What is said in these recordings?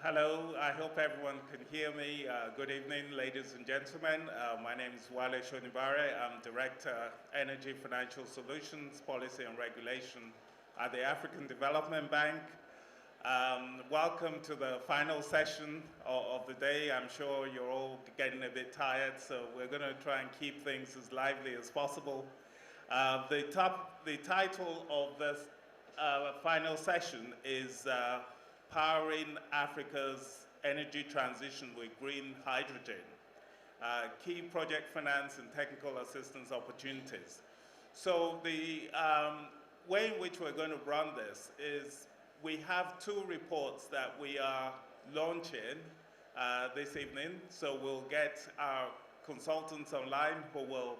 Hello, I hope everyone can hear me. Good evening, ladies and gentlemen. My name is Wale Shonibare. I'm Director, Energy Financial Solutions, Policy and Regulation at the African Development Bank. Welcome to the final session of the day. I'm sure you're all getting a bit tired, so we're going to try and keep things as lively as possible. The title of this final session is Powering Africa's Energy Transition with Green Hydrogen, Key Project Finance and Technical Assistance Opportunities. So the way in which we're going to run this is we have two reports that we are launching this evening. So we'll get our consultants online who will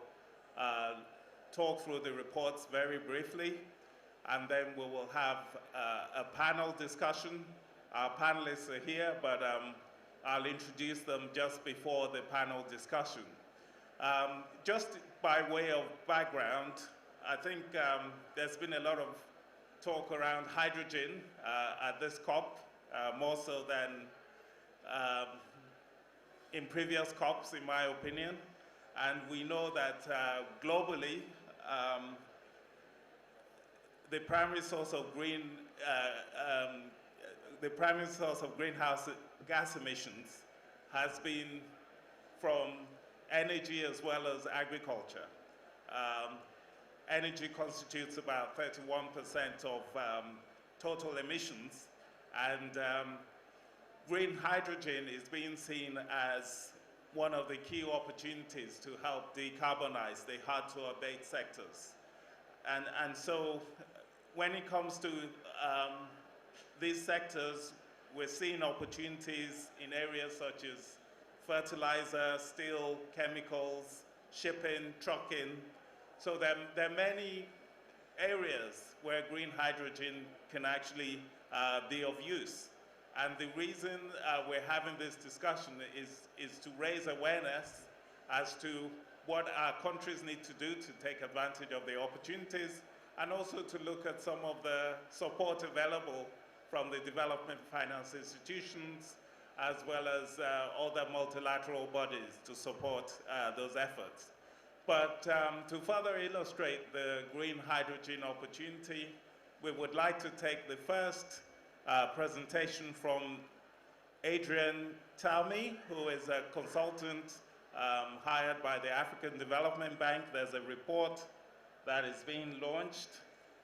talk through the reports very briefly, and then we will have a panel discussion. Our panelists are here, but I'll introduce them just before the panel discussion. Just by way of background, I think there's been a lot of talk around hydrogen at this COP, more so than in previous COPs, in my opinion. And we know that globally, the primary source of greenhouse gas emissions has been from energy as well as agriculture. Energy constitutes about 31% of total emissions, and green hydrogen is being seen as one of the key opportunities to help decarbonize the hard-to-abate sectors. And so when it comes to these sectors, we're seeing opportunities in areas such as fertilizer, steel, chemicals, shipping, trucking. So there are many areas where green hydrogen can actually be of use. And the reason we're having this discussion is to raise awareness as to what our countries need to do to take advantage of the opportunities, and also to look at some of the support available from the development finance institutions, as well as other multilateral bodies to support those efforts. But to further illustrate the green hydrogen opportunity, we would like to take the first presentation from Adrian Talmi, who is a consultant hired by the African Development Bank. There's a report that is being launched,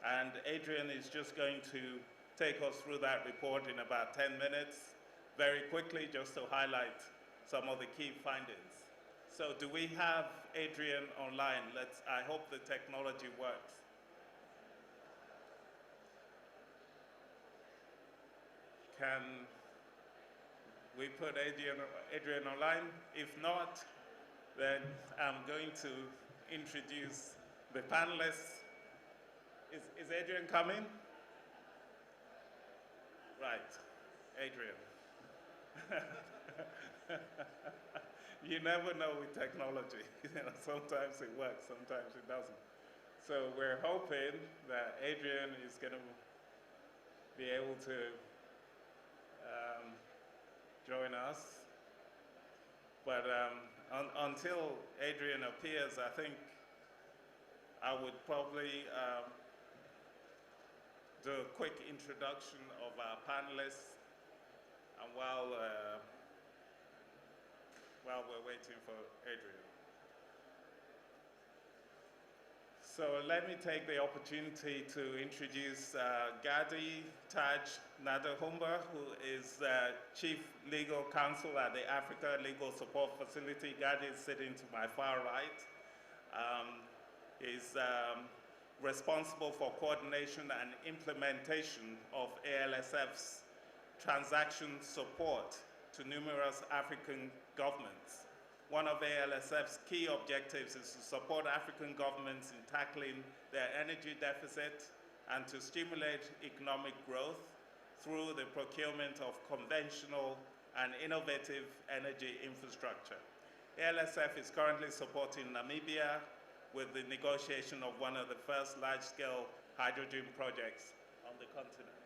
and Adrian is just going to take us through that report in about 10 minutes, very quickly, just to highlight some of the key findings. So do we have Adrian online? I hope the technology works. Can we put Adrian online? If not, then I'm going to introduce the panelists. Is Adrian coming? Right, Adrian. You never know with technology. Sometimes it works, sometimes it doesn't. So we're hoping that Adrian is going to be able to join us. But until Adrian appears, I think I would probably do a quick introduction of our panelists, and while we're waiting for Adrian. So let me take the opportunity to introduce Gadi Taj Ndahumba, who is Chief Legal Counsel at the Africa Legal Support Facility. Gadi is sitting to my far right. He's responsible for coordination and implementation of ALSF's transaction support to numerous African governments. One of ALSF's key objectives is to support African governments in tackling their energy deficit and to stimulate economic growth through the procurement of conventional and innovative energy infrastructure. ALSF is currently supporting Namibia with the negotiation of one of the first large-scale hydrogen projects on the continent.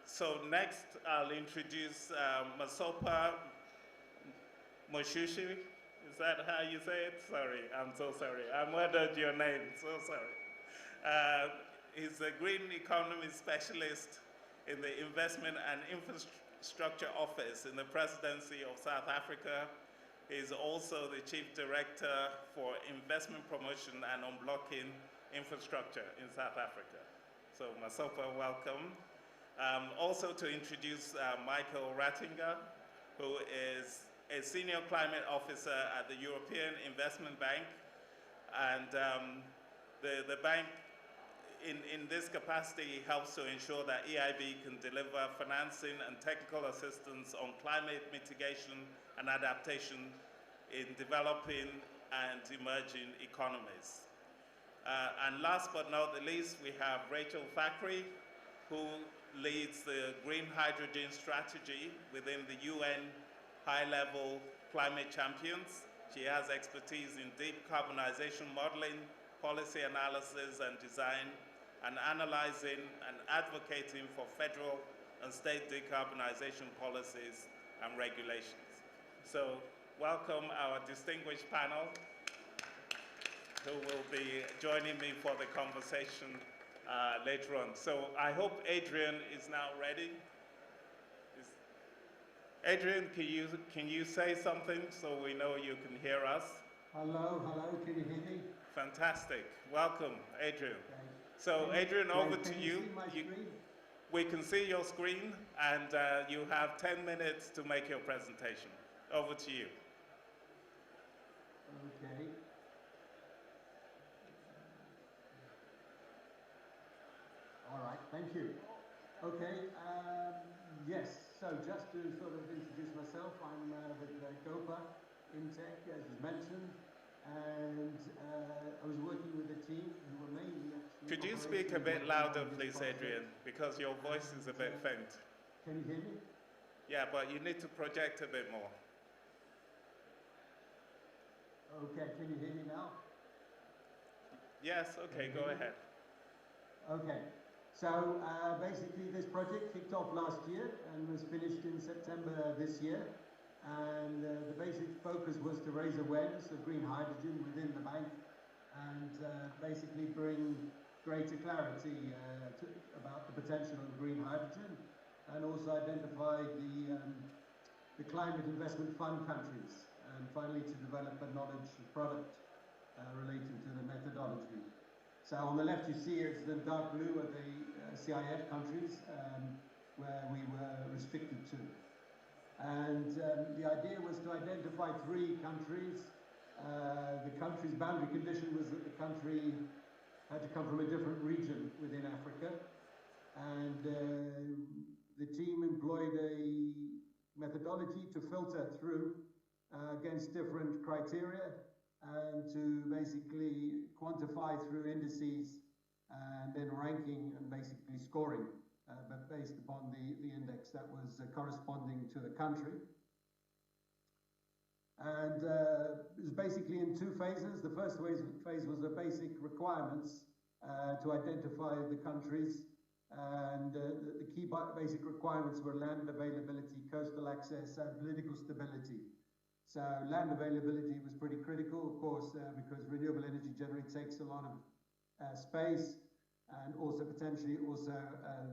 So next, I'll introduce Masopha Moshoeshoe. Is that how you say it? Sorry, I'm so sorry. I murdered your name, so sorry. He's a green economy specialist in the Investment and Infrastructure Office in the Presidency of South Africa. He's also the Chief Director for Investment Promotion and Unblocking Infrastructure in South Africa. So Masopha, welcome. Also to introduce Michael Rattinger, who is a Senior Climate Officer at the European Investment Bank. And the bank, in this capacity, helps to ensure that EIB can deliver financing and technical assistance on climate mitigation and adaptation in developing and emerging economies. And last but not the least, we have Rachel Thackeray, who leads the green hydrogen strategy within the UN high-level climate champions. She has expertise in decarbonization modeling, policy analysis and design, and analyzing and advocating for federal and state decarbonization policies and regulations. So welcome our distinguished panel, who will be joining me for the conversation later on. So I hope Adrian is now ready. Adrian, can you say something so we know you can hear us? Hello, can you hear me? Fantastic. Welcome, Adrian. Okay. So Adrian, over to you. Screen? We can see your screen, and you have 10 minutes to make your presentation. Over to you. Okay. All right, thank you. Okay, yes, so just to sort of introduce myself, I'm with COPA Intech, as was mentioned, and I was working with a team who were mainly actually... Could you speak a bit louder, please, Adrian, because your voice is a bit faint. Can you hear me? Yeah, but you need to project a bit more. Okay, can you hear me now? Yes, okay, go ahead. Okay. So basically this project kicked off last year and was finished in September this year. And the basic focus was to raise awareness of green hydrogen within the bank and basically bring greater clarity about the potential of green hydrogen, and also identify the climate investment fund countries, and finally to develop a knowledge product relating to the methodology. So on the left you see it's the dark blue are the CIF countries where we were restricted to. And the idea was to identify 3 countries. The country's boundary condition was that the country had to come from a different region within Africa. And the team employed a methodology to filter through against different criteria and to basically quantify through indices and then ranking and basically scoring, but based upon the index that was corresponding to the country. And it was basically in 2 phases. The first phase was the basic requirements to identify the countries, and the key basic requirements were land availability, coastal access, and political stability. So land availability was pretty critical, of course, because renewable energy generally takes a lot of space, and also potentially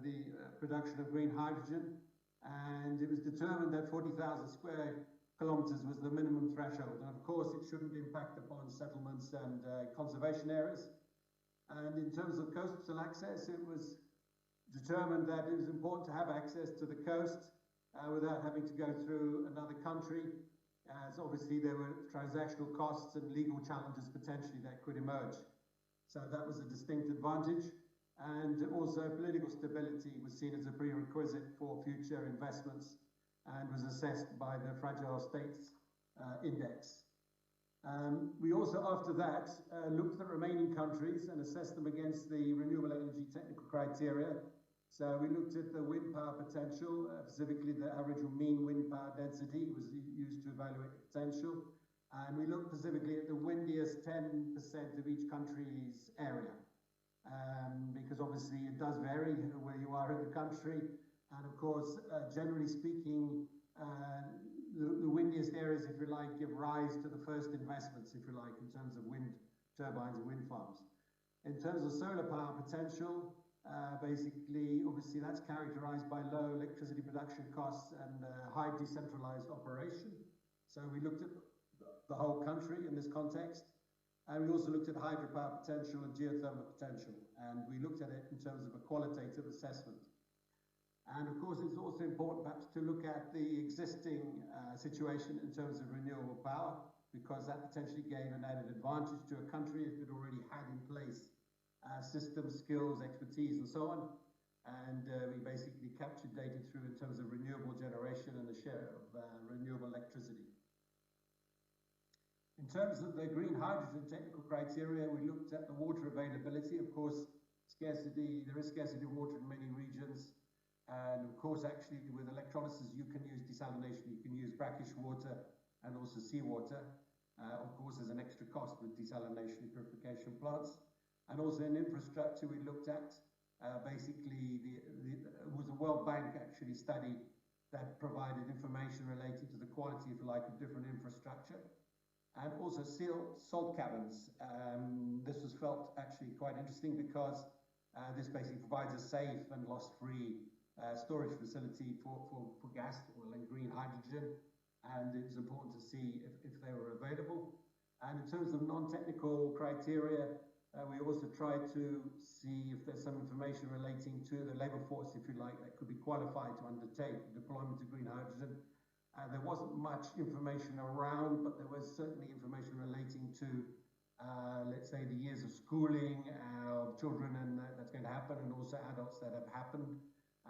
the production of green hydrogen. And it was determined that 40,000 square kilometers was the minimum threshold. And of course, it shouldn't impact upon settlements and conservation areas. And in terms of coastal access, it was determined that it was important to have access to the coast without having to go through another country, as obviously there were transactional costs and legal challenges potentially that could emerge. So that was a distinct advantage. And also political stability was seen as a prerequisite for future investments and was assessed by the Fragile States Index. We also, after that, looked at remaining countries and assessed them against the renewable energy technical criteria. So we looked at the wind power potential, specifically the average or mean wind power density was used to evaluate the potential. And we looked specifically at the windiest 10% of each country's area. because obviously it does vary where you are in the country. And of course, generally speaking, the windiest areas, if you like, give rise to the first investments, if you like, in terms of wind turbines and wind farms. In terms of solar power potential, basically, obviously, that's characterized by low electricity production costs and high decentralized operation. So we looked at the whole country in this context. And we also looked at hydropower potential and geothermal potential. And we looked at it in terms of a qualitative assessment. And of course, it's also important perhaps to look at the existing situation in terms of renewable power, because that potentially gave an added advantage to a country if it already had in place systems, skills, expertise, and so on. And we basically captured data through in terms of renewable generation and the share of renewable electricity. In terms of the green hydrogen technical criteria, we looked at the water availability. Of course, there is scarcity of water in many regions. And of course, actually, with electrolysis, you can use desalination, you can use brackish water and also seawater. Of course, there's an extra cost with desalination purification plants. And also in infrastructure, we looked at basically, it was a World Bank actually study that provided information relating to the quality, if you like, of different infrastructure. And also salt caverns. This was felt actually quite interesting because this basically provides a safe and loss-free storage facility for gas, oil and green hydrogen, and it was important to see if they were available. And in terms of non-technical criteria, we also tried to see if there's some information relating to the labour force, if you like, that could be qualified to undertake the deployment of green hydrogen. There wasn't much information around, but there was certainly information relating to, let's say, the years of schooling of children, and that's going to happen, and also adults that have happened,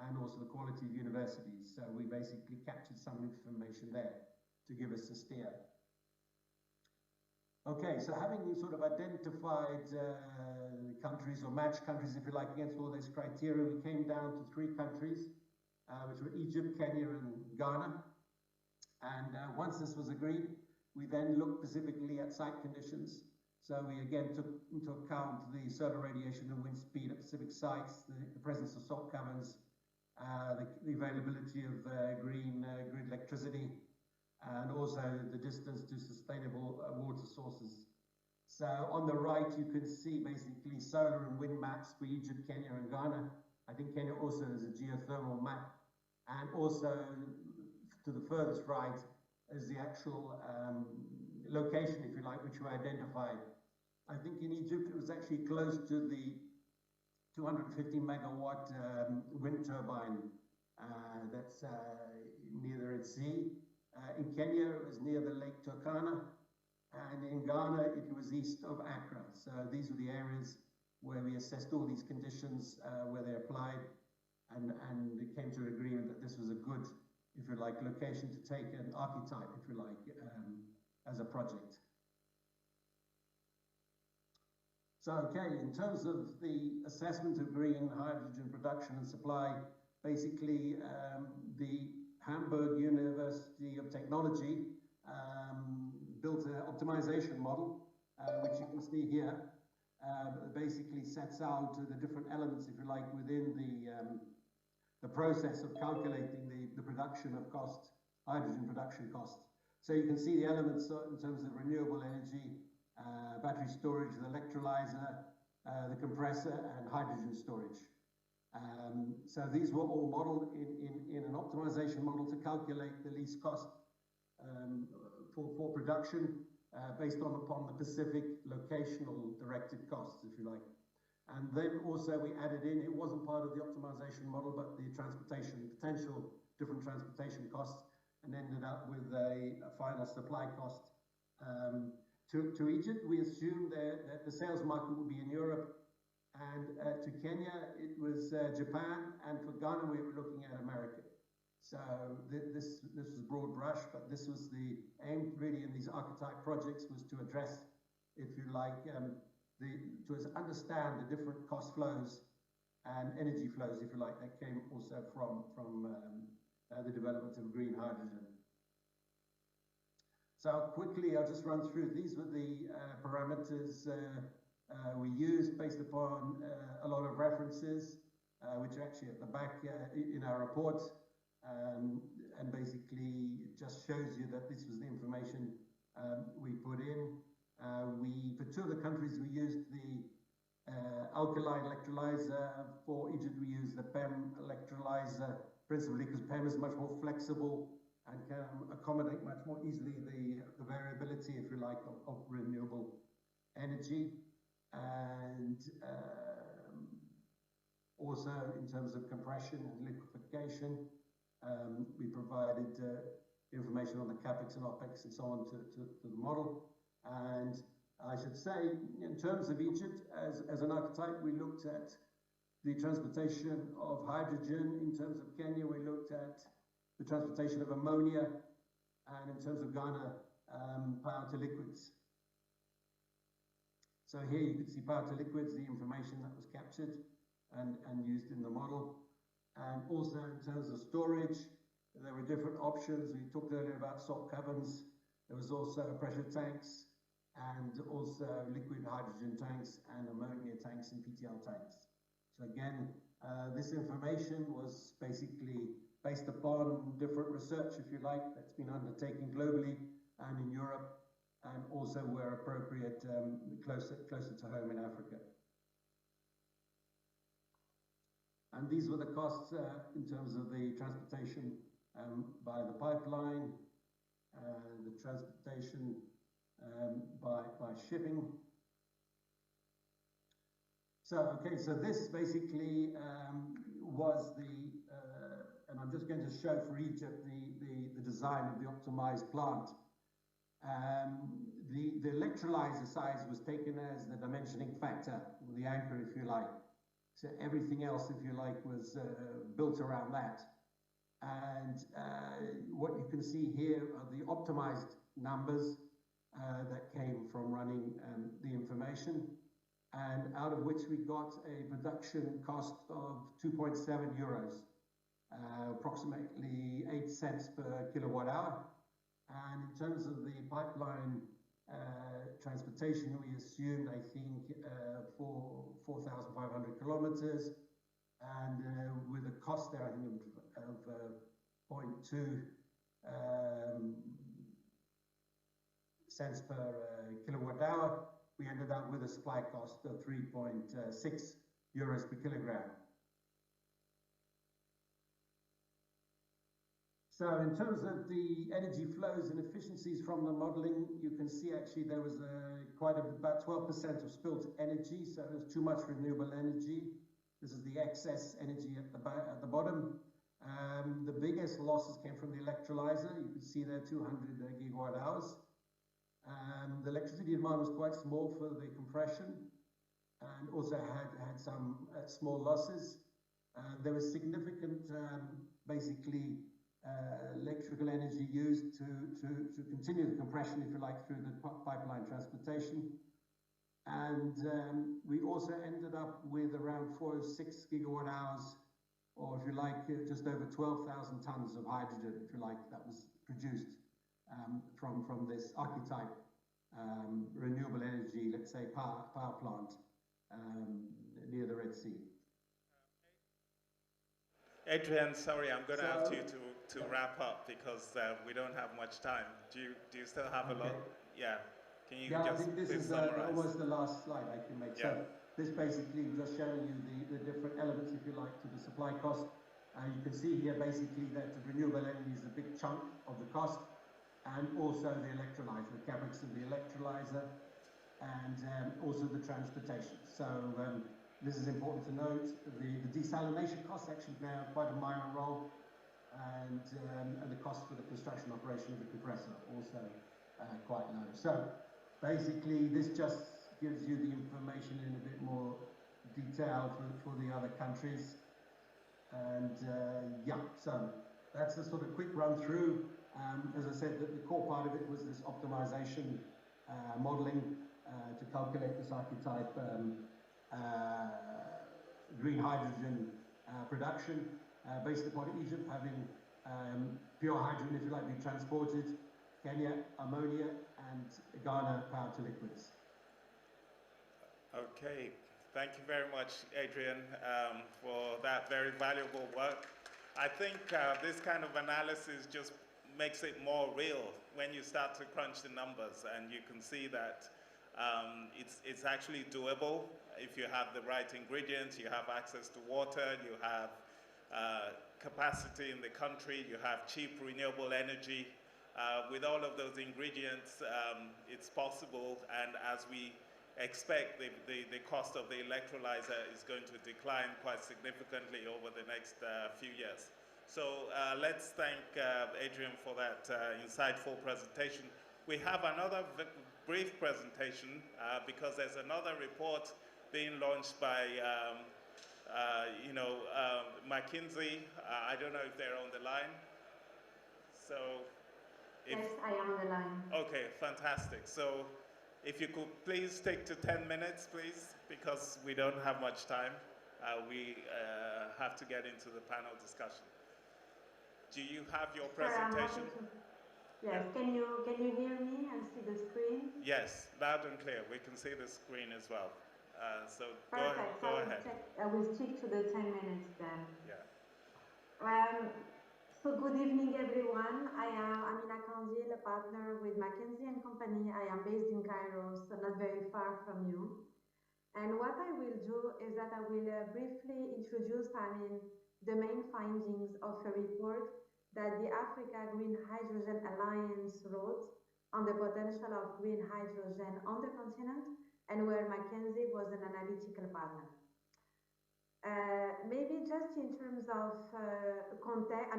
and also the quality of universities. So we basically captured some information there to give us a steer. Okay, so having sort of identified countries, or matched countries, if you like, against all those criteria, we came down to 3 countries, which were Egypt, Kenya, and Ghana. And once this was agreed, we then looked specifically at site conditions. So we again took into account the solar radiation and wind speed at specific sites, the presence of salt caverns, the availability of green grid electricity, and also the distance to sustainable water sources. So on the right, you can see basically solar and wind maps for Egypt, Kenya, and Ghana. I think Kenya also has a geothermal map. And also to the furthest right is the actual location, if you like, which we identified. I think in Egypt, it was actually close to the 250 megawatt wind turbine that's near the Red Sea. In Kenya, it was near the Lake Turkana, and in Ghana, it was east of Accra. So these were the areas where we assessed all these conditions, where they applied, and it came to an agreement that this was a good, if you like, location to take an archetype, if you like, as a project. So, okay, in terms of the assessment of green hydrogen production and supply, basically the Hamburg University of Technology built an optimization model, which you can see here, basically sets out the different elements, if you like, within the process of calculating the production of cost, hydrogen production costs. So you can see the elements in terms of renewable energy, battery storage, the electrolyzer, the compressor, and hydrogen storage. So these were all modeled in an optimization model to calculate the least cost for production based upon the specific locational directed costs, if you like. And then also we added in, it wasn't part of the optimization model, but the transportation, potential different transportation costs, and ended up with a final supply cost. To Egypt, we assumed that the sales market would be in Europe, and to Kenya, it was Japan, and for Ghana, we were looking at America. So this was broad brush, but this was the aim really in these archetype projects, was to address, if you like, to understand the different cost flows and energy flows, if you like, that came also from the development of green hydrogen. So quickly, I'll just run through. These were the parameters we used based upon a lot of references, which are actually at the back in our report, and basically just shows you that this was the information we put in. For two of the countries, we used the alkaline electrolyzer. For Egypt, we used the PEM electrolyzer, principally because PEM is much more flexible and can accommodate much more easily the variability, if you like, of renewable energy. And also in terms of compression and liquefaction, we provided information on the capex and opex and so on to the model. And I should say, in terms of Egypt, as an archetype, we looked at the transportation of hydrogen. In terms of Kenya, we looked at the transportation of ammonia, and in terms of Ghana, power to liquids. So here you can see power to liquids, the information that was captured and used in the model. And also in terms of storage, there were different options. We talked earlier about salt caverns. There was also pressure tanks, and also liquid hydrogen tanks and ammonia tanks and PTL tanks. So again, this information was basically based upon different research, if you like, that's been undertaken globally and in Europe, and also where appropriate, closer to home in Africa. And these were the costs in terms of the transportation by the pipeline, the transportation by shipping. So, okay, so this basically was and I'm just going to show for Egypt the design of the optimized plant. The electrolyzer size was taken as the dimensioning factor, or the anchor, if you like. So everything else, if you like, was built around that. And what you can see here are the optimized numbers that came from running the information, and out of which we got a production cost of 2.7 euros, approximately 8 cents per kilowatt hour. And in terms of the pipeline transportation, we assumed, I think, for 4,500 kilometers, and with a cost there, I think, of 0.2 cents per kilowatt hour, we ended up with a supply cost of 3.6 euros per kilogram. So in terms of the energy flows and efficiencies from the modeling, you can see actually there was about 12% of spilt energy, so it was too much renewable energy. This is the excess energy at the bottom. The biggest losses came from the electrolyzer. You can see there 200 gigawatt hours. The electricity demand was quite small for the compression, and also had some small losses. There was significant, basically, electrical energy used to continue the compression, if you like, through the pipeline transportation. And we also ended up with around 406 gigawatt hours, or if you like, just over 12,000 tons of hydrogen, if you like, that was produced from this archetype renewable energy, let's say, power plant near the Red Sea. Adrian, sorry, I'm going to have to wrap up because we don't have much time. Do you still have a lot? Yeah. Can you just I think this is almost the last slide I can make. Yeah. So this basically just showing you the different elements, if you like, to the supply cost. You can see here basically that renewable energy is a big chunk of the cost, and also the electrolyzer, the capex of the electrolyzer, and also the transportation. So this is important to note. The desalination costs actually play quite a minor role, and the cost for the construction operation of the compressor also quite low. So basically this just gives you the information in a bit more detail for the other countries. And yeah, so that's a sort of quick run through. As I said, the core part of it was this optimization modeling to calculate this archetype green hydrogen production based upon Egypt having pure hydrogen, if you like, being transported, Kenya ammonia, and Ghana power to liquids. Okay, thank you very much, Adrian, for that very valuable work. I think this kind of analysis just makes it more real when you start to crunch the numbers, and you can see that it's actually doable if you have the right ingredients, you have access to water, you have capacity in the country, you have cheap renewable energy. With all of those ingredients, it's possible, and as we expect, the cost of the electrolyzer is going to decline quite significantly over the next few years. So let's thank Adrian for that insightful presentation. We have another brief presentation because there's another report being launched by McKinsey. I don't know if they're on the line. So, yes, I am on the line. Okay, fantastic. So, if you could please stick to 10 minutes, please, because we don't have much time. We have to get into the panel discussion. Do you have your presentation? Yes, yeah. Can you hear me and see the screen? Yes, loud and clear. We can see the screen as well. So perfect. Go ahead. I will stick to the 10 minutes then. Yeah. So good evening, everyone. I am Amina Kandil, a partner with McKinsey & Company. I am based in Cairo, so not very far from you. And what I will do is that I will briefly introduce, the main findings of a report that the Africa Green Hydrogen Alliance wrote on the potential of green hydrogen on the continent, and where McKinsey was an analytical partner. Maybe just in terms of context,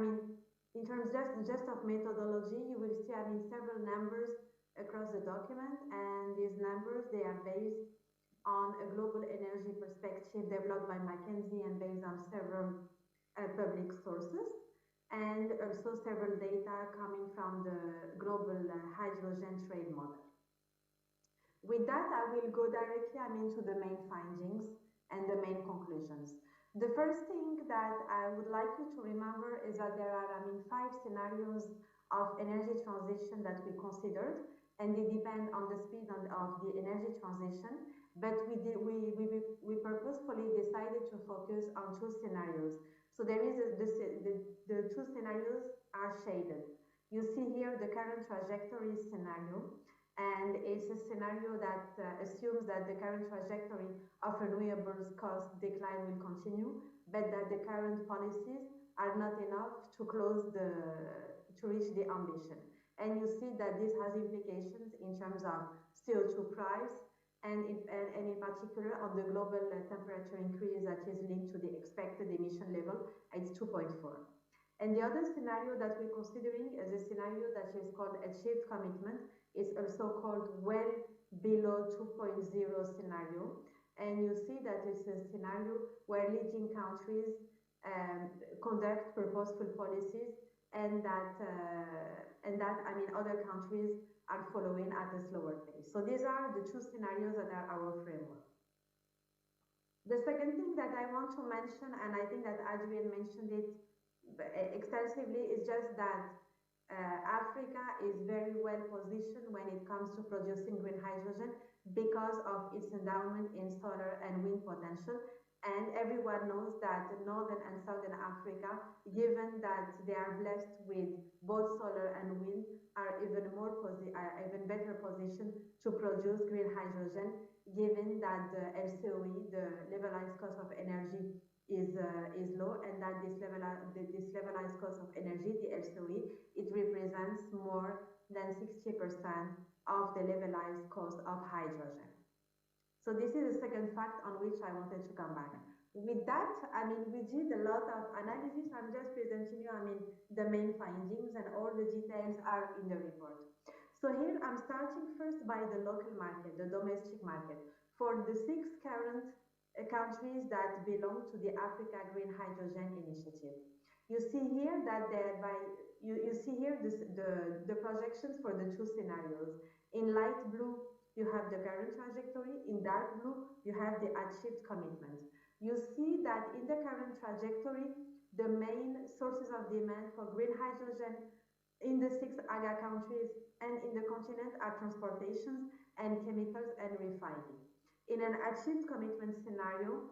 in terms just of methodology, you will see, several numbers across the document, and these numbers, they are based on a global energy perspective developed by McKinsey and based on several public sources, and also several data coming from the global hydrogen trade model. With that, I will go directly to the main findings and the main conclusions. The first thing that I would like you to remember is that there are 5 scenarios of energy transition that we considered, and they depend on the speed of the energy transition, but we purposefully decided to focus on 2 scenarios. So there is the 2 scenarios are shaded. You see here the current trajectory scenario, and it's a scenario that assumes that the current trajectory of renewables cost decline will continue, but that the current policies are not enough to reach the ambition. And you see that this has implications in terms of CO2 price, and in particular on the global temperature increase that is linked to the expected emission level. It's 2.4. And the other scenario that we're considering is a scenario that is called achieved commitment. It's also called well below 2.0 scenario. And you see that it's a scenario where leading countries conduct purposeful policies, and that other countries are following at a slower pace. So these are the 2 scenarios that are our framework. The second thing that I want to mention, and I think that Adrian mentioned it extensively, is just that Africa is very well positioned when it comes to producing green hydrogen because of its endowment in solar and wind potential. And everyone knows that Northern and Southern Africa, given that they are blessed with both solar and wind, are even better positioned to produce green hydrogen, given that the LCOE, the levelized cost of energy, is low, and that this levelized cost of energy, the LCOE, it represents more than 60% of the levelized cost of hydrogen. So this is the second fact on which I wanted to come back. With that, we did a lot of analysis. I'm just presenting you, the main findings, and all the details are in the report. So here I'm starting first by the local market, the domestic market, for the 6 current countries that belong to the Africa Green Hydrogen Initiative. You see here that you see here the projections for the 2 scenarios. In light blue, you have the current trajectory. In dark blue, you have the achieved commitment. You see that in the current trajectory, the main sources of demand for green hydrogen in the 6 AGA countries and in the continent are transportation and chemicals and refining. In an achieved commitment scenario,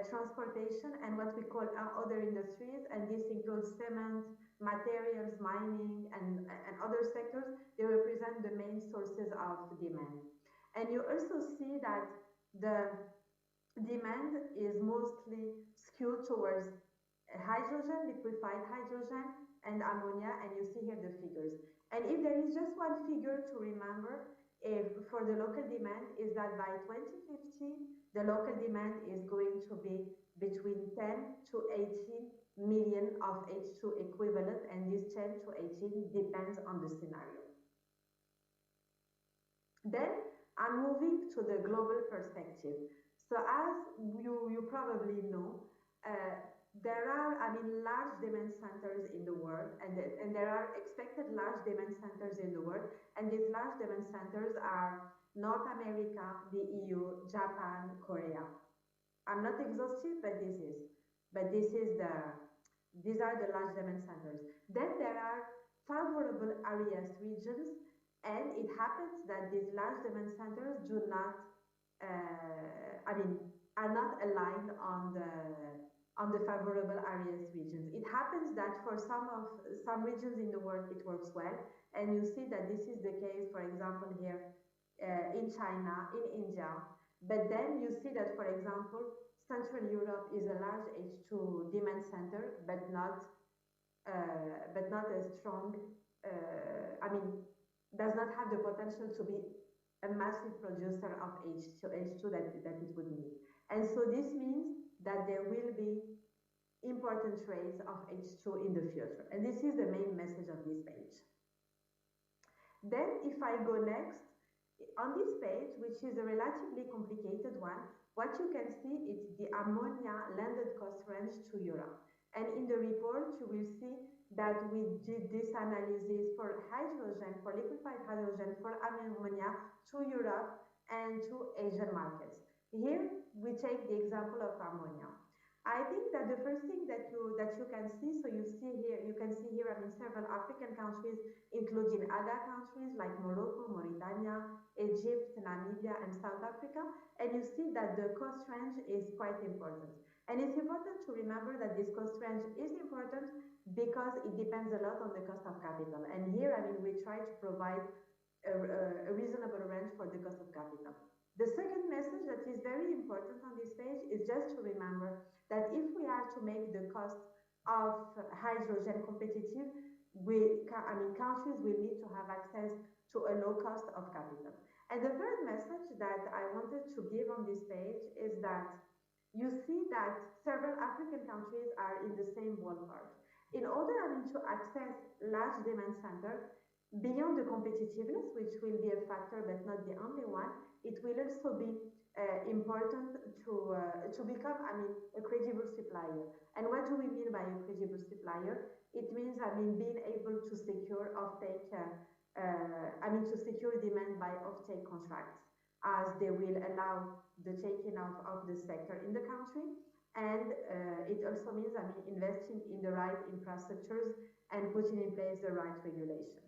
transportation and what we call other industries, and this includes cement, materials, mining, and other sectors, they represent the main sources of demand. And you also see that the demand is mostly skewed towards hydrogen, liquefied hydrogen, and ammonia, and you see here the figures. And if there is just one figure to remember for the local demand, is that by 2050, the local demand is going to be between 10 to 18 million of H2 equivalent, and this 10 to 18 depends on the scenario. Then I'm moving to the global perspective. So as you probably know, there are, large demand centers in the world, and there are expected large demand centers in the world, and these large demand centers are North America, the EU, Japan, Korea. I'm not exhaustive, but these are the large demand centers. Then there are favorable areas, regions, and it happens that these large demand centers do not, are not aligned on the favorable areas regions. It happens that for some regions in the world it works well, and you see that this is the case, for example, here in China, in India. But then you see that, for example, Central Europe is a large H2 demand center, but not a strong. Does not have the potential to be a massive producer of H2 that it would need. And so this means that there will be important trades of H2 in the future. And this is the main message of this page. Then if I go next, on this page, which is a relatively complicated one, what you can see is the ammonia landed cost range to Europe. And in the report, you will see that we did this analysis for hydrogen, for liquefied hydrogen, for ammonia to Europe and to Asian markets. Here, we take the example of ammonia. I think that the first thing that you can see, so you can see here, several African countries, including AGA countries like Morocco, Mauritania, Egypt, Namibia, and South Africa, and you see that the cost range is quite important. And it's important to remember that this cost range is important because it depends a lot on the cost of capital. And here, we try to provide a reasonable range for the cost of capital. The second message that is very important on this page is just to remember that if we are to make the cost of hydrogen competitive, countries will need to have access to a low cost of capital. And the third message that I wanted to give on this page is that you see that several African countries are in the same ballpark. In order to access large demand centers, beyond the competitiveness, which will be a factor but not the only one, it will also be important to become, a credible supplier. And what do we mean by a credible supplier? It means, being able to secure offtake, to secure demand by offtake contracts, as they will allow the taking of the sector in the country. And it also means, investing in the right infrastructures and putting in place the right regulation.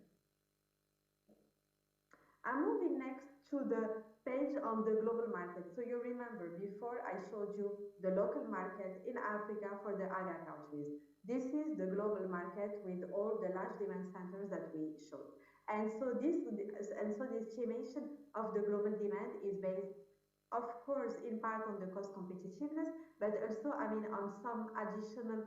I'm moving next to the page on the global market. So you remember before I showed you the local market in Africa for the AGA countries. This is the global market with all the large demand centers that we showed. And so the estimation of the global demand is based, of course, in part on the cost competitiveness, but also, on some additional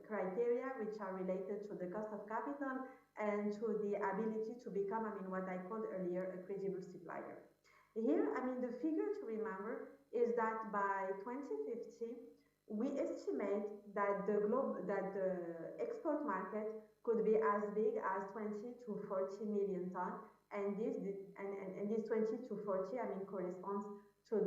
criteria which are related to the cost of capital and to the ability to become, what I called earlier, a credible supplier. Here, the figure to remember is that by 2050, we estimate that the export market could be as big as 20 to 40 million tons, and this 20 to 40, corresponds to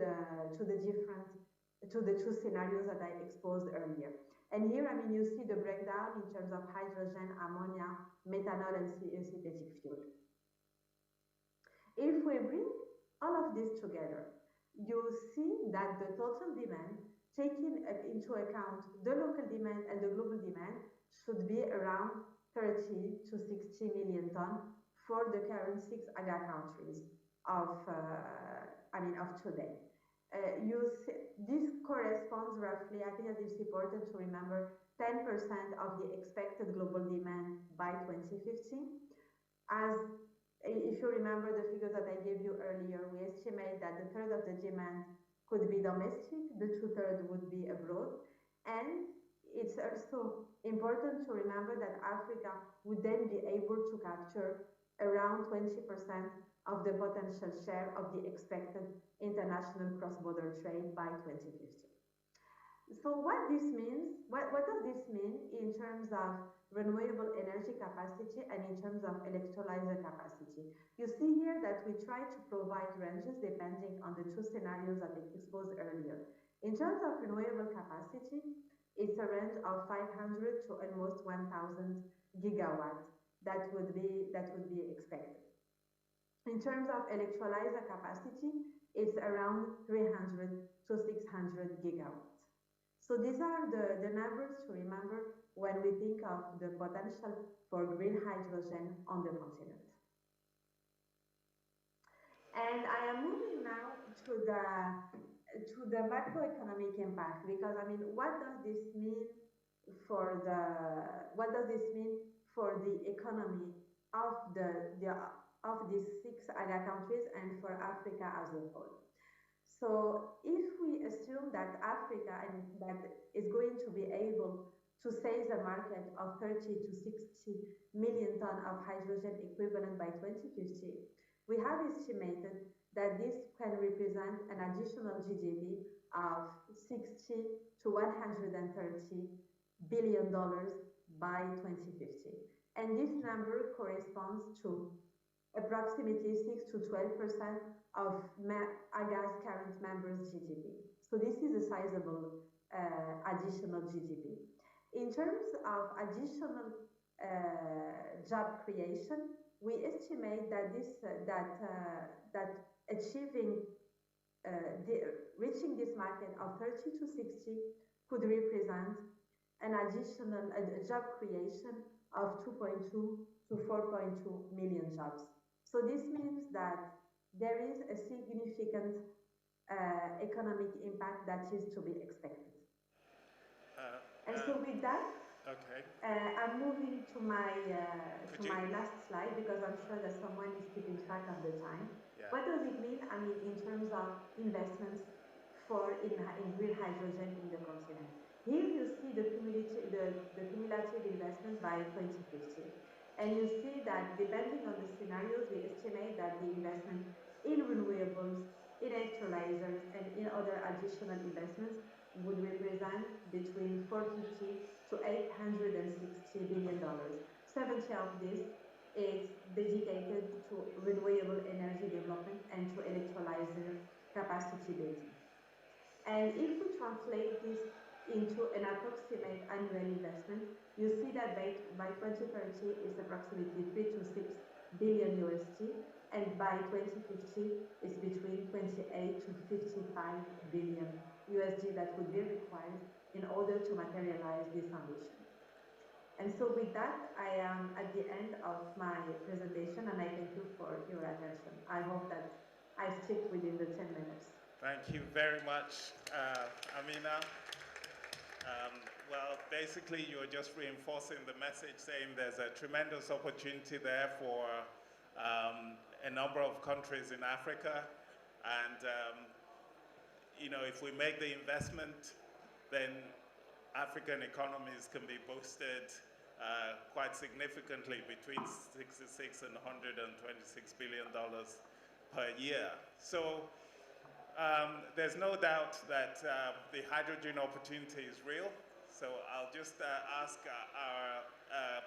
the two scenarios that I exposed earlier. And here, you see the breakdown in terms of hydrogen, ammonia, methanol, and synthetic fuel. If we bring all of this together, you see that the total demand, taking into account the local demand and the global demand, should be around 30 to 60 million tons for the current 6 AGA countries of of today. This corresponds roughly, I think that it's important to remember, 10% of the expected global demand by 2050. As if you remember the figures that I gave you earlier, we estimate that the third of the demand could be domestic, the two-thirds would be abroad, and it's also important to remember that Africa would then be able to capture around 20% of the potential share of the expected international cross-border trade by 2050. So what this means, what does this mean in terms of renewable energy capacity and in terms of electrolyzer capacity? You see here that we try to provide ranges depending on the two scenarios that I exposed earlier. In terms of renewable capacity, it's a range of 500 to almost 1,000 gigawatts that would be expected. In terms of electrolyzer capacity, it's around 300 to 600 gigawatts. So these are the numbers to remember when we think of the potential for green hydrogen on the continent. And I am moving now to the macroeconomic impact, because I mean, what does this mean for the economy of these 6 AGA countries and for Africa as a whole? So if we assume that Africa and that is going to be able to seize a market of 30 to 60 million tons of hydrogen equivalent by 2050, we have estimated that this can represent an additional GDP of 60 to 130 billion dollars by 2050. And this number corresponds to approximately 6 to 12% of AGA's current members' GDP. So this is a sizable additional GDP. In terms of additional job creation, we estimate that reaching this market of 30 to 60 could represent an additional job creation of 2.2 to 4.2 million jobs. So this means that there is a significant economic impact that is to be expected. And so with that, okay. I'm moving to my last slide, because I'm sure that someone is keeping track of the time. Yeah. What does it mean? I mean, in terms of investments in green hydrogen in the continent. Here you see the cumulative investments by 2050. And you see that depending on the scenarios, we estimate that the investment in renewables, in electrolyzers, and in other additional investments would represent between $450 to $860 billion. 70 of this is dedicated to renewable energy development and to electrolyzer capacity building. And if we translate this into an approximate annual investment, you see that by 2030 it's approximately 3 to 6 billion USD, and by 2050 it's between 28 to 55 billion USD that would be required in order to materialize this ambition. And so with that, I am at the end of my presentation, and I thank you for your attention. I hope that I stick within the 10 minutes. Thank you very much, Amina. Well, basically, you're just reinforcing the message, saying there's a tremendous opportunity there for a number of countries in Africa. And, you know, if we make the investment, then African economies can be boosted quite significantly, between 66 and $126 billion per year. So there's no doubt that the hydrogen opportunity is real. So I'll just ask our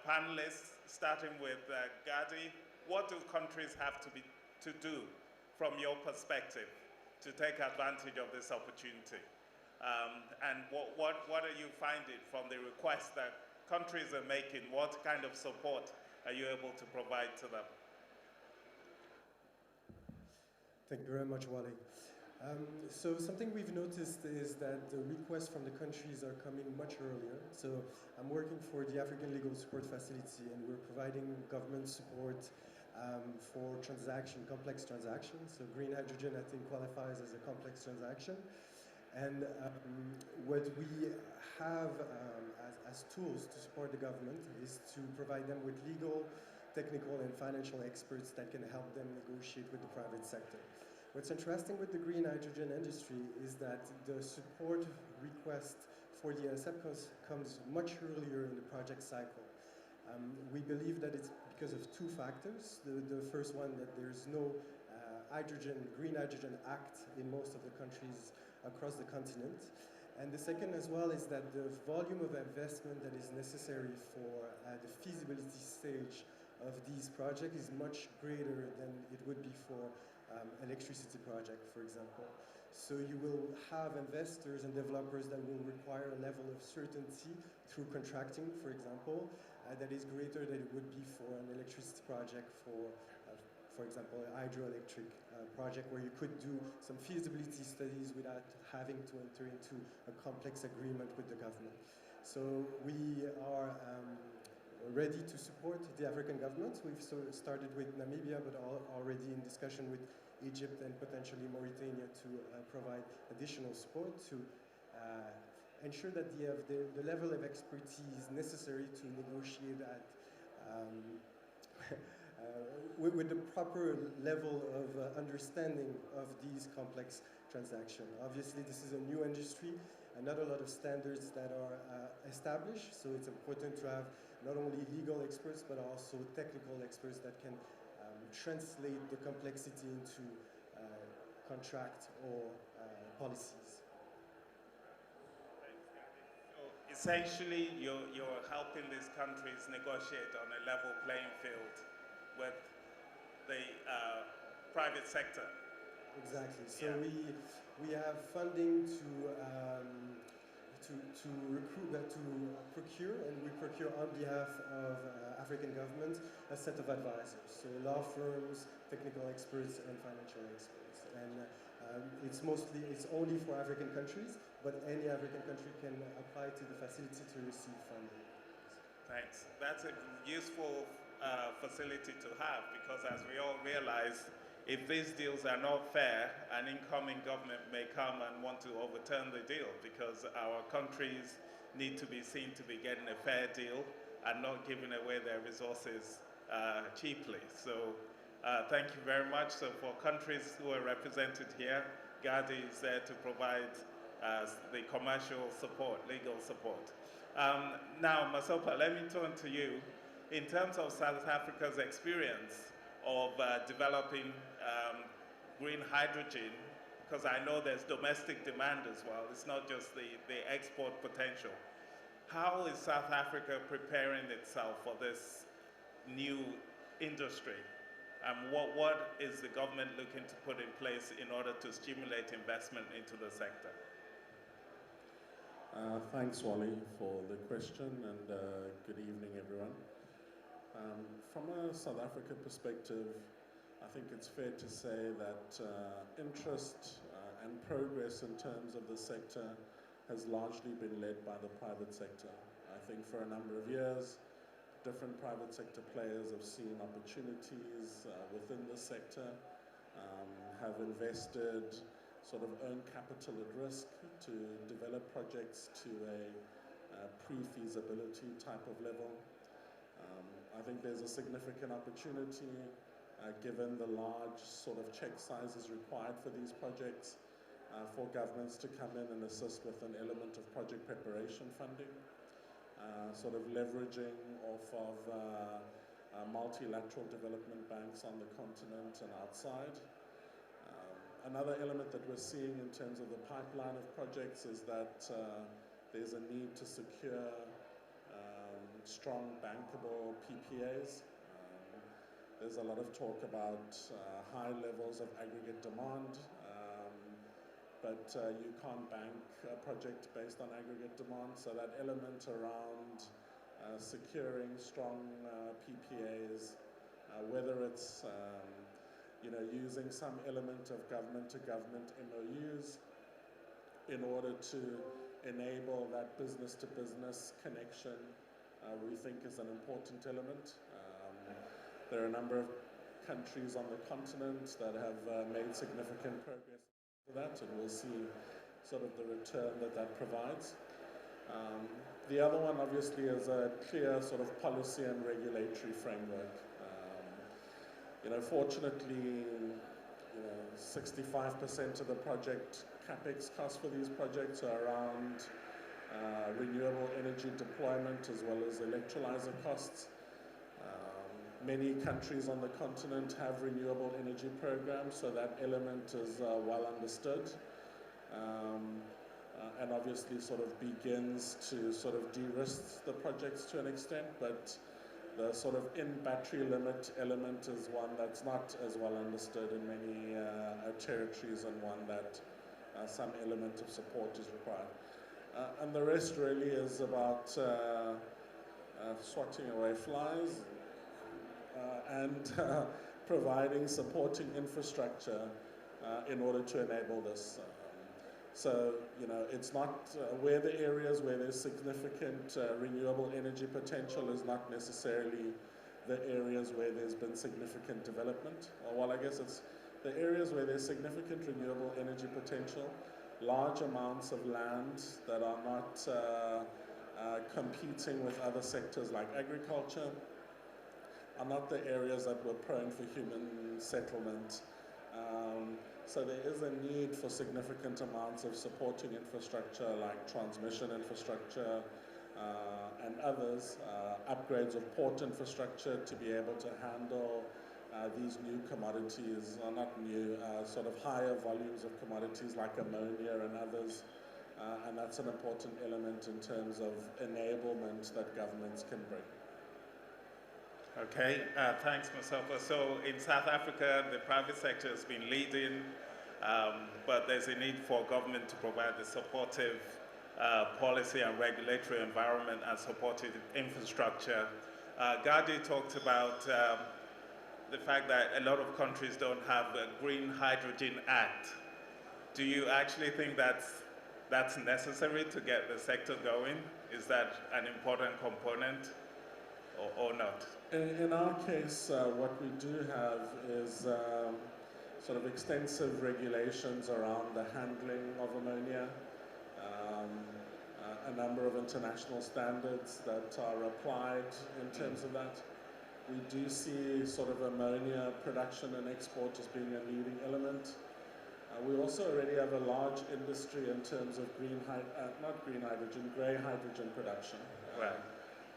panelists, starting with Gadi, what do countries have to do from your perspective to take advantage of this opportunity? And what are you finding from the requests that countries are making? What kind of support are you able to provide to them? Thank you very much, Wale. So something we've noticed is that the requests from the countries are coming much earlier. So I'm working for the African Legal Support Facility, and we're providing government support for complex transactions. So green hydrogen, I think, qualifies as a complex transaction. And what we have as tools to support the government is to provide them with legal, technical, and financial experts that can help them negotiate with the private sector. What's interesting with the green hydrogen industry is that the support request for the NSF comes much earlier in the project cycle. We believe that it's because of two factors. The first one, that there's no green hydrogen act in most of the countries across the continent. And the second as well is that the volume of investment that is necessary for the feasibility stage of these projects is much greater than it would be for electricity project, for example. So you will have investors and developers that will require a level of certainty through contracting, for example, that is greater than it would be for an electricity project for example, a hydroelectric project where you could do some feasibility studies without having to enter into a complex agreement with the government. So we are ready to support the African governments. We've started with Namibia, but already in discussion with Egypt and potentially Mauritania to provide additional support to ensure that they have the level of expertise necessary to negotiate at with the proper level of understanding of these complex transactions. Obviously, this is a new industry and not a lot of standards that are established, so it's important to have not only legal experts but also technical experts that can translate the complexity into contract or policies. So essentially, you're helping these countries negotiate on a level playing field with the private sector. Exactly. So yeah. we have funding to procure, and we procure on behalf of African governments a set of advisors. So law firms, technical experts, and financial experts. And it's only for African countries, but any African country can apply to the facility to receive funding. Thanks. That's a useful facility to have, because as we all realize, if these deals are not fair, an incoming government may come and want to overturn the deal, because our countries need to be seen to be getting a fair deal and not giving away their resources cheaply. So thank you very much. So for countries who are represented here, Gadi is there to provide the commercial support, legal support. Now, Masopha, let me turn to you. In terms of South Africa's experience of developing green hydrogen, because I know there's domestic demand as well, it's not just the export potential. How is South Africa preparing itself for this new industry? What is the government looking to put in place in order to stimulate investment into the sector? Thanks, Wale, for the question, and good evening, everyone. From a South Africa perspective, I think it's fair to say that interest and progress in terms of the sector has largely been led by the private sector. I think for a number of years, different private sector players have seen opportunities within the sector, have invested sort of own capital at risk to develop projects to a pre-feasibility type of level. I think there's a significant opportunity given the large sort of check sizes required for these projects for governments to come in and assist with an element of project preparation funding, sort of leveraging off of multilateral development banks on the continent and outside. Another element that we're seeing in terms of the pipeline of projects is that there's a need to secure strong bankable PPAs. There's a lot of talk about high levels of aggregate demand, but you can't bank a project based on aggregate demand, so that element around securing strong PPAs, whether it's using some element of government-to-government MOUs in order to enable that business-to-business connection, we think is an important element. There are a number of countries on the continent that have made significant progress with that, and we'll see sort of the return that that provides. The other one, obviously, is a clear sort of policy and regulatory framework. Fortunately, 65% of the project capex costs for these projects are around renewable energy deployment as well as electrolyzer costs. Many countries on the continent have renewable energy programs, so that element is well understood. And obviously sort of begins to sort of de-risk the projects to an extent, but the sort of in-battery limit element is one that's not as well understood in many territories, and one that some element of support is required. And the rest really is about swatting away flies and providing supporting infrastructure in order to enable this. So, it's not where the areas where there's significant renewable energy potential is not necessarily the areas where there's been significant development. Well, I guess it's the areas where there's significant renewable energy potential, large amounts of land that are not competing with other sectors like agriculture, are not the areas that were prone for human settlement. So there is a need for significant amounts of supporting infrastructure like transmission infrastructure and others, upgrades of port infrastructure to be able to handle these new commodities, or not new, sort of higher volumes of commodities like ammonia and others. And that's an important element in terms of enablement that governments can bring. Okay, thanks, Masopha. So in South Africa, the private sector has been leading, but there's a need for government to provide the supportive policy and regulatory environment and supportive infrastructure. Gadi talked about the fact that a lot of countries don't have a Green Hydrogen Act. Do you actually think that's necessary to get the sector going? Is that an important component or not? In our case, what we do have is sort of extensive regulations around the handling of ammonia, a number of international standards that are applied in terms of that. We do see sort of ammonia production and export as being a leading element. We also already have a large industry in terms of grey hydrogen production. Right.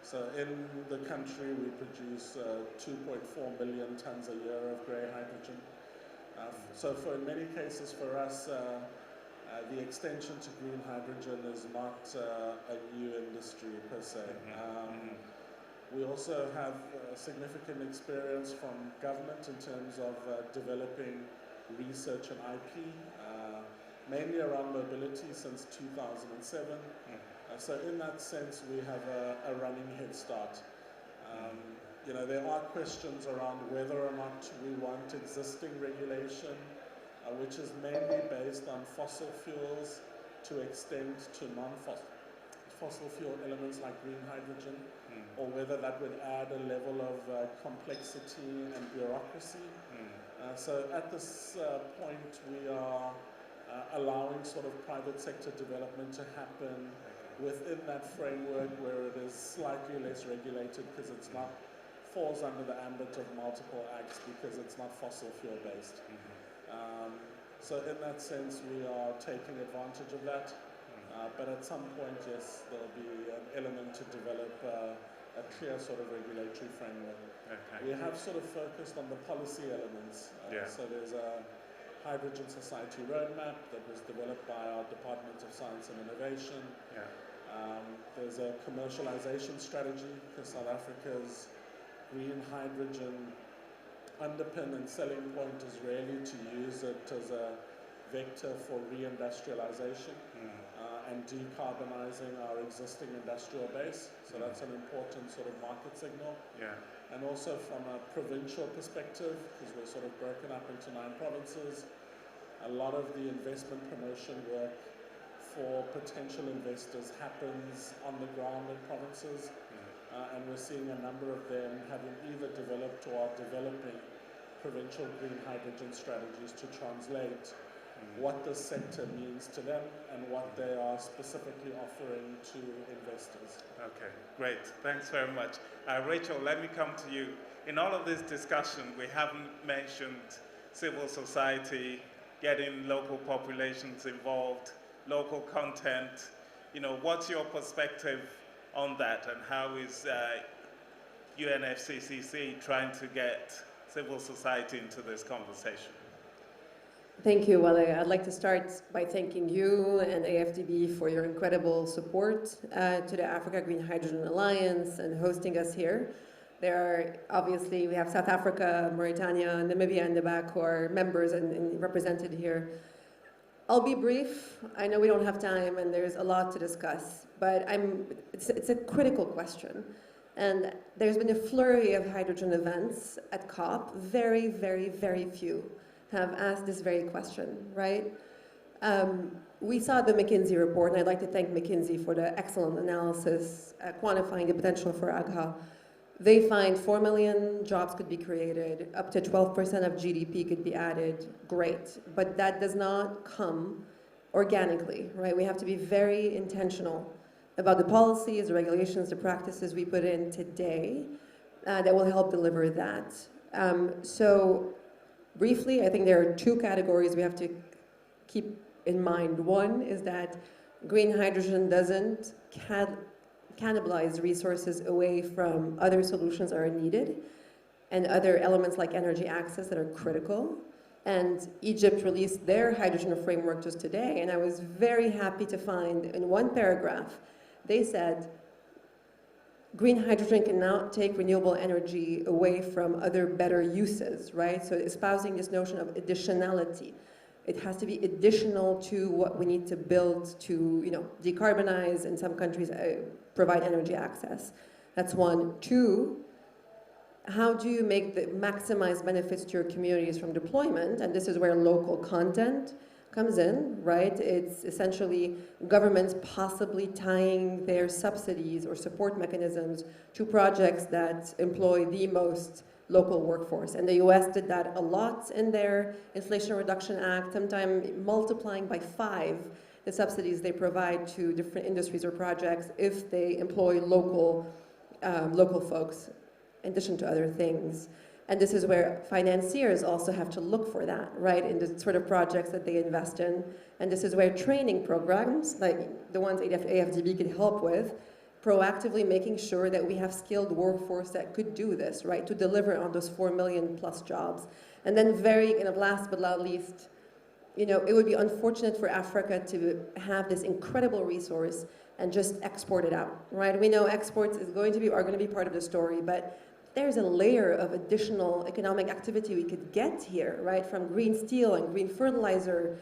So in the country, we produce 2.4 million tons a year of grey hydrogen. So for in many cases for us, the extension to green hydrogen is not a new industry per se. We also have significant experience from government in terms of developing research and IP, mainly around mobility since 2007. So in that sense, we have a running head start. There are questions around whether or not we want existing regulation, which is mainly based on fossil fuels to extend to non-fossil fuel elements like green hydrogen, or whether that would add a level of complexity and bureaucracy. So at this point, we are allowing sort of private sector development to happen within that framework where it is slightly less regulated because it's not falls under the ambit of multiple acts because it's not fossil fuel based. So in that sense, we are taking advantage of that. But at some point, yes, there'll be an element to develop a clear sort of regulatory framework. Okay. We have sort of focused on the policy elements. So there's a Hydrogen Society roadmap that was developed by our Department of Science and Innovation. There's a commercialization strategy because South Africa's green hydrogen underpin and selling point is really to use it as a vector for reindustrialization and decarbonizing our existing industrial base. So that's an important sort of market signal. And also from a provincial perspective, because we're sort of broken up into 9 provinces, a lot of the investment promotion work for potential investors happens on the ground in provinces. And we're seeing a number of them having either developed or are developing provincial green hydrogen strategies to translate what the sector means to them and what they are specifically offering to investors. Okay, great. Thanks very much. Rachel, let me come to you. In all of this discussion, we haven't mentioned civil society, getting local populations involved, local content. You know, what's your perspective on that, and how is UNFCCC trying to get civil society into this conversation? Thank you, Wale. I'd like to start by thanking you and AFDB for your incredible support to the Africa Green Hydrogen Alliance and hosting us here. There are, obviously, we have South Africa, Mauritania, Namibia in the back who are members and represented here. I'll be brief. I know we don't have time and there's a lot to discuss, but it's a critical question. And there's been a flurry of hydrogen events at COP. Very, very, very few have asked this very question, right? We saw the McKinsey report, and I'd like to thank McKinsey for the excellent analysis quantifying the potential for AGHA. They find 4 million jobs could be created, up to 12% of GDP could be added, great. But that does not come organically, right? We have to be very intentional about the policies, the regulations, the practices we put in today that will help deliver that. So briefly, I think there are two categories we have to keep in mind. One is that green hydrogen doesn't cannibalize resources away from other solutions that are needed and other elements like energy access that are critical. And Egypt released their hydrogen framework just today, and I was very happy to find in one paragraph, they said, green hydrogen can now take renewable energy away from other better uses, right? So espousing this notion of additionality. It has to be additional to what we need to build to, decarbonize, in some countries, provide energy access. That's one. Two, how do you make the maximize benefits to your communities from deployment? And this is where local content comes in, right? It's essentially governments possibly tying their subsidies or support mechanisms to projects that employ the most local workforce. And the US did that a lot in their Inflation Reduction Act, sometimes multiplying by 5 the subsidies they provide to different industries or projects if they employ local folks, in addition to other things. And this is where financiers also have to look for that, right, in the sort of projects that they invest in. And this is where training programs, like the ones AFDB could help with, proactively making sure that we have skilled workforce that could do this, right, to deliver on those 4 million plus jobs. And then last but not least, it would be unfortunate for Africa to have this incredible resource and just export it out, right? We know exports are going to be part of the story, but there's a layer of additional economic activity we could get here, right? From green steel and green fertilizer.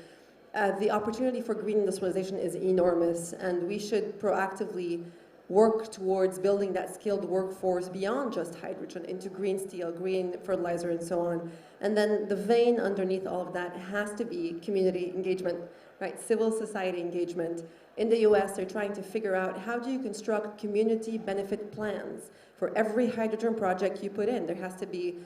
The opportunity for green industrialization is enormous, and we should proactively work towards building that skilled workforce beyond just hydrogen into green steel, green fertilizer, and so on. And then the vein underneath all of that has to be community engagement, right? Civil society engagement. In the US, they're trying to figure out how do you construct community benefit plans for every hydrogen project you put in. There has to be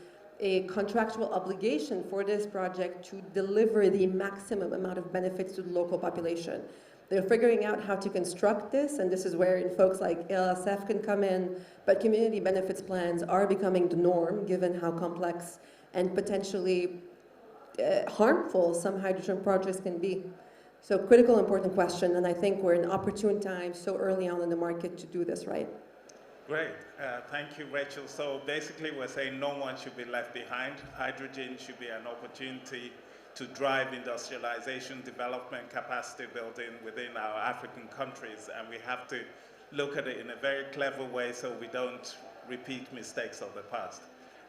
a contractual obligation for this project to deliver the maximum amount of benefits to the local population. They're figuring out how to construct this, and this is where folks like LSF can come in, but community benefits plans are becoming the norm given how complex and potentially harmful some hydrogen projects can be. So critical, important question, and I think we're in opportune time so early on in the market to do this right. Great, thank you, Rachel. So basically we're saying no one should be left behind. Hydrogen should be an opportunity to drive industrialization, development, capacity building within our African countries, and we have to look at it in a very clever way so we don't repeat mistakes of the past.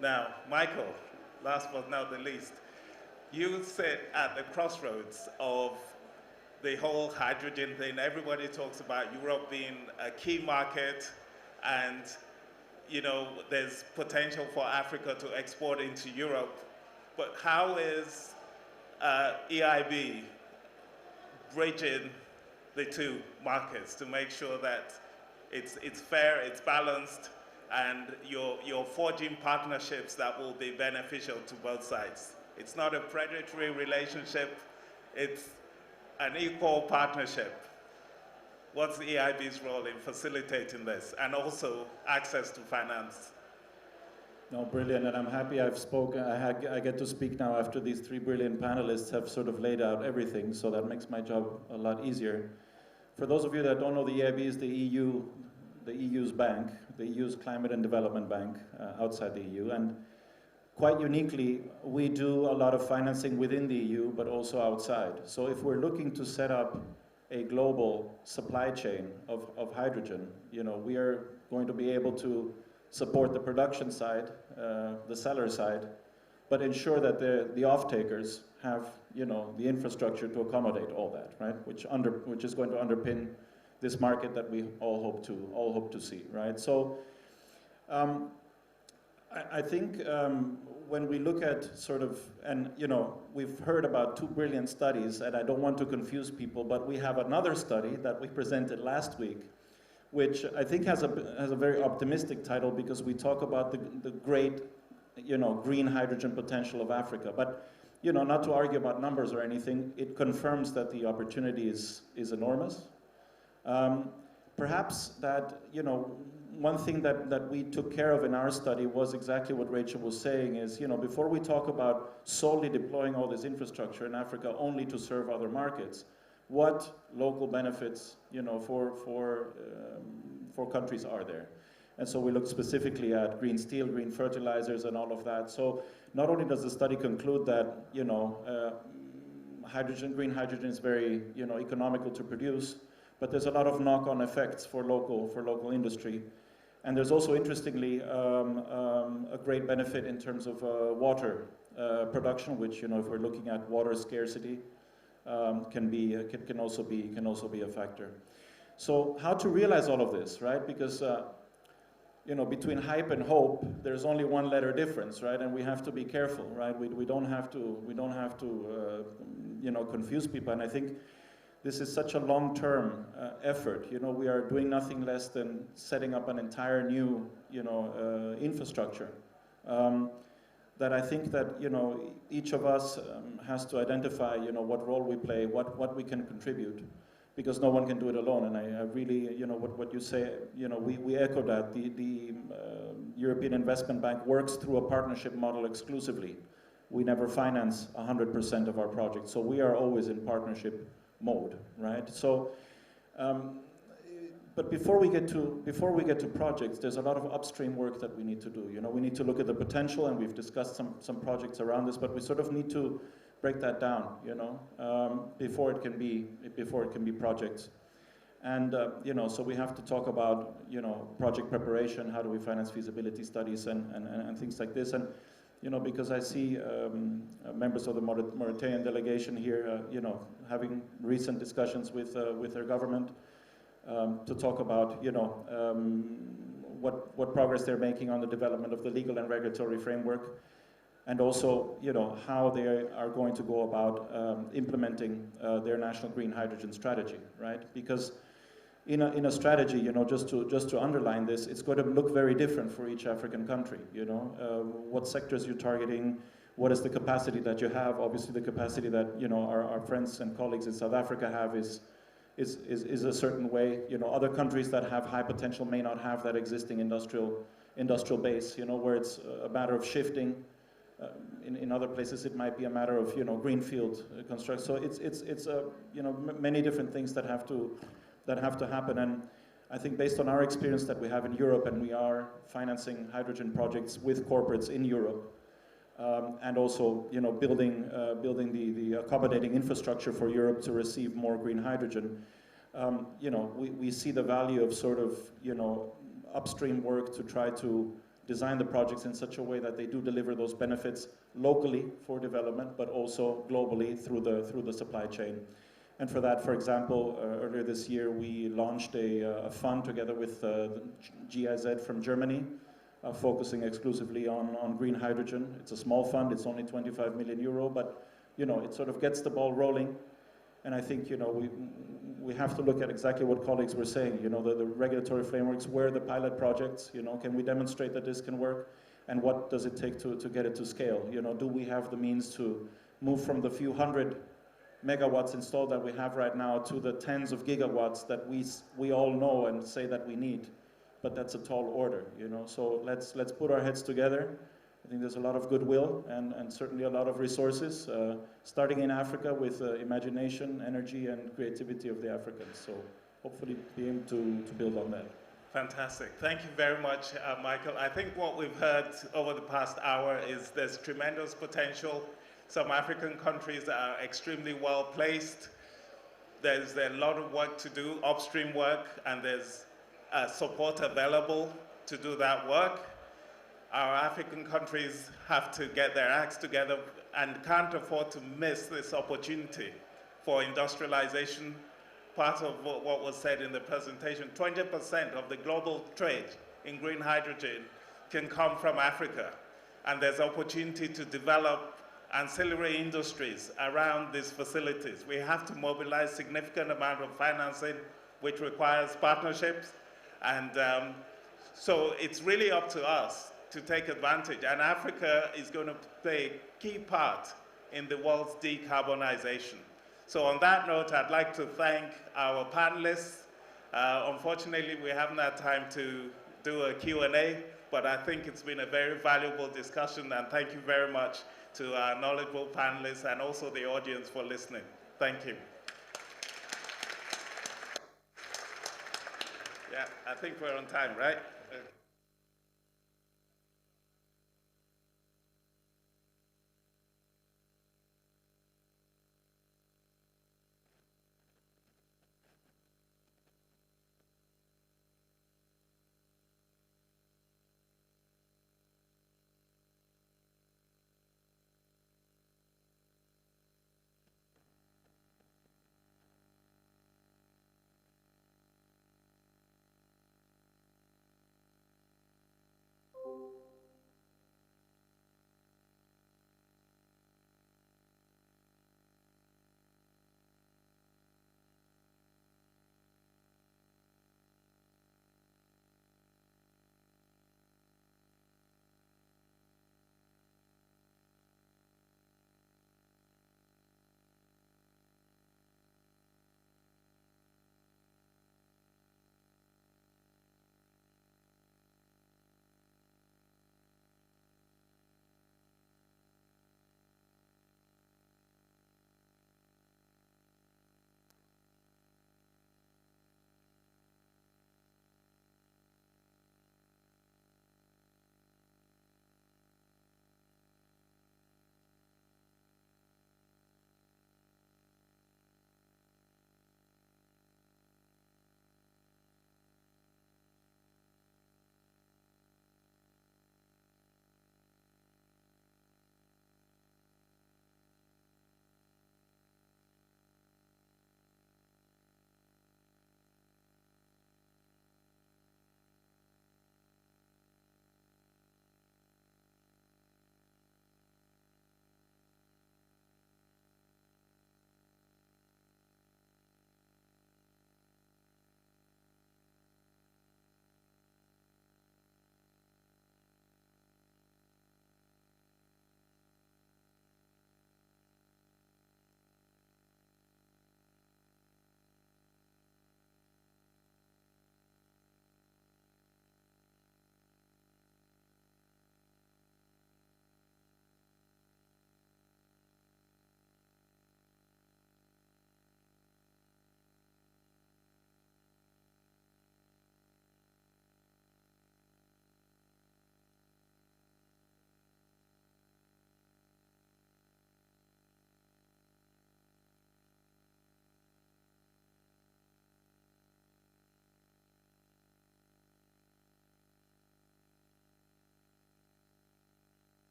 Now, Michael, last but not the least, you sit at the crossroads of the whole hydrogen thing. Everybody talks about Europe being a key market, and there's potential for Africa to export into Europe. But how is EIB bridging the two markets to make sure that it's fair, it's balanced, and you're forging partnerships that will be beneficial to both sides. It's not a predatory relationship, it's an equal partnership. What's the EIB's role in facilitating this, and also access to finance? No, brilliant, and I'm happy I've spoken. I get to speak now after these three brilliant panelists have sort of laid out everything, so that makes my job a lot easier. For those of you that don't know, the EIB is the EU's bank, the EU's Climate and Development Bank outside the EU, and quite uniquely, we do a lot of financing within the EU, but also outside. So if we're looking to set up a global supply chain of hydrogen, you know, we are going to be able to support the production side, the seller side, but ensure that the off-takers have, you know, the infrastructure to accommodate all that, right? Which is going to underpin this market that we all hope to see, right? So I think when we look at sort of, and you know, we've heard about two brilliant studies, and I don't want to confuse people, but we have another study that we presented last week, which I think has a very optimistic title, because we talk about the great, you know, green hydrogen potential of Africa. But, you know, not to argue about numbers or anything, it confirms that the opportunity is enormous. Perhaps that, you know, one thing that we took care of in our study was exactly what Rachel was saying is, you know, before we talk about solely deploying all this infrastructure in Africa only to serve other markets, what local benefits, you know, for countries are there? And so we looked specifically at green steel, green fertilizers, and all of that. So not only does the study conclude that, you know, green hydrogen is very, you know, economical to produce, but there's a lot of knock-on effects for local industry. And there's also, interestingly, a great benefit in terms of water production, which, you know, if we're looking at water scarcity, can also be a factor. So how to realize all of this, right? Because you know, between hype and hope, there's only one letter difference, right? And we have to be careful, right? We don't have to you know, confuse people. And I think this is such a long-term effort. You know, we are doing nothing less than setting up an entire new, you know, infrastructure. That I think that, you know, each of us has to identify, you know, what role we play, what we can contribute, because no one can do it alone. And I really, you know, what you say, you know, we echo that. The European Investment Bank works through a partnership model exclusively. We never finance 100% of our projects, so we are always in partnership mode, right? So, but before we get to projects, there's a lot of upstream work that we need to do. You know, we need to look at the potential, and we've discussed some projects around this, but we sort of need to break that down, you know, before it can be projects. And you know, so we have to talk about, you know, project preparation. How do we finance feasibility studies and things like this? And you know, because I see members of the Mauritanian delegation here, you know, having recent discussions with their government to talk about, you know, what progress they're making on the development of the legal and regulatory framework, and also, you know, how they are going to go about implementing their national green hydrogen strategy, right? Because in a strategy, you know, just to underline this, it's going to look very different for each African country. You know, what sectors you're targeting, what is the capacity that you have? Obviously, the capacity that, you know, our friends and colleagues in South Africa have is a certain way. You know, other countries that have high potential may not have that existing industrial base. You know, where it's a matter of shifting. In other places, it might be a matter of, you know, greenfield construction. So it's you know, many different things that have to happen. And I think based on our experience that we have in Europe, and we are financing hydrogen projects with corporates in Europe, and also, you know, building the accommodating infrastructure for Europe to receive more green hydrogen. You know, we see the value of sort of, you know, upstream work to try to design the projects in such a way that they do deliver those benefits locally for development, but also globally through the supply chain. And for that, for example, earlier this year, we launched a fund together with the GIZ from Germany, focusing exclusively on green hydrogen. It's a small fund, it's only 25 million euro, but, you know, it sort of gets the ball rolling. And I think, you know, we have to look at exactly what colleagues were saying, you know, the regulatory frameworks, where are the pilot projects, you know, can we demonstrate that this can work, and what does it take to get it to scale? You know, do we have the means to move from the few hundred megawatts installed that we have right now to the tens of gigawatts that we all know and say that we need, but that's a tall order, you know. So let's put our heads together. I think there's a lot of goodwill and certainly a lot of resources, starting in Africa with imagination, energy, and creativity of the Africans. So hopefully be able to build on that. Fantastic. Thank you very much, Michael. I think what we've heard over the past hour is there's tremendous potential. Some African countries are extremely well placed. There's a lot of work to do, upstream work, and there's support available to do that work. Our African countries have to get their acts together and can't afford to miss this opportunity for industrialization. Part of what was said in the presentation, 20% of the global trade in green hydrogen can come from Africa. And there's opportunity to develop ancillary industries around these facilities. We have to mobilize significant amount of financing, which requires partnerships. And so it's really up to us to take advantage. And Africa is going to play a key part in the world's decarbonization. So on that note, I'd like to thank our panelists. Unfortunately, we haven't had time to do a Q&A, but I think it's been a very valuable discussion, and thank you very much to our knowledgeable panelists and also the audience for listening. Thank you. Yeah, I think we're on time, right?